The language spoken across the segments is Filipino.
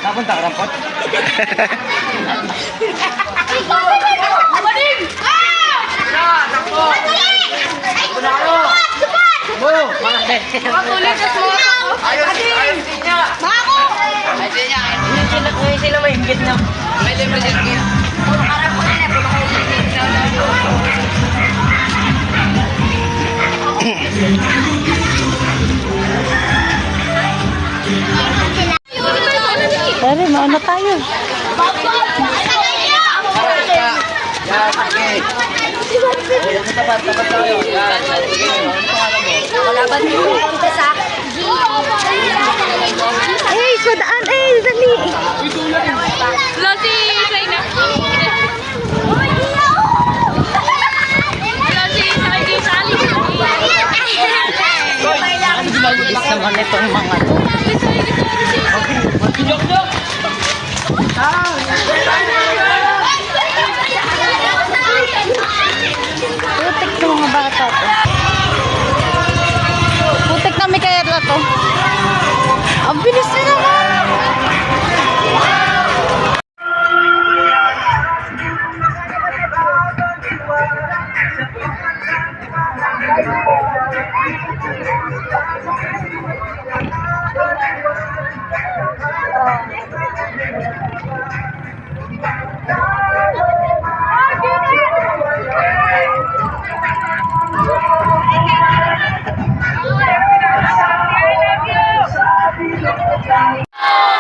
Napunta ka rampot? Makulit sa suot ako. Ayos din niya. Bako! Ayos din niya. Hindi sila mahingit na. May libre siya. Tara, mauna tayo. Tapat tayo. Kalaban mo punta sa Eh, sudaan dali. Lati, China. Lati, China, sali. Bilis naman itong mga to. Putik ng mga bata to. Putik na may kaya to. Ang bilis na naman.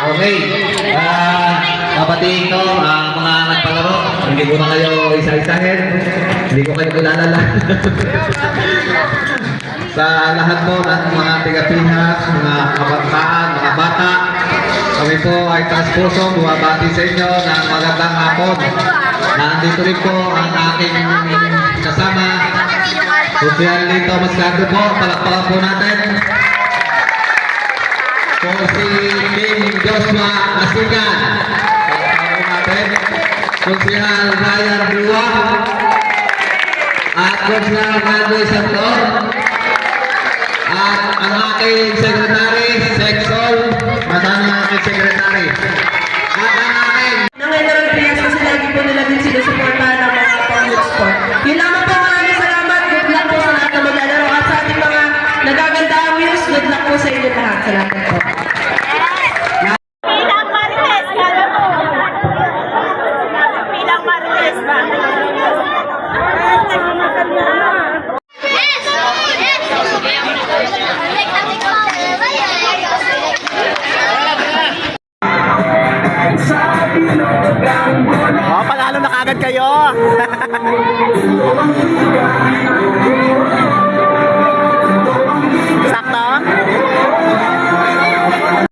Okay, kapatiin ko ang mga nagpalaro. Hindi ko na kayo isa-isahin. Hindi ko kayo kilala. Sa lahat po ng mga tiga-Pinas, mga kabataan, mga bata, kami po ay taas-puso bumabati sa inyo ng magandang hapon. Nandito rin po ang aking kasama, Social Lito Mascado po. Palakpakan po natin. Po si King Joshua Asigan. Palakpakan po natin. Social Ryan Dua. At Social Mandoy Santor. At ang aking secretary, Sexol. Madami ang aking secretary. At ang aking ng Enroll Players kasi lagi po nila din sinusuportahan ng mga pang-youth sport. Yun lamang po, maraming salamat. Good luck po sa lahat na maglalaro at sa ating mga nagagandang views. Good luck po sa inyo lahat. Salamat po. Pilang Martes, kala mo. Pilang Martes ba? Oh, panalo na kagad kayo.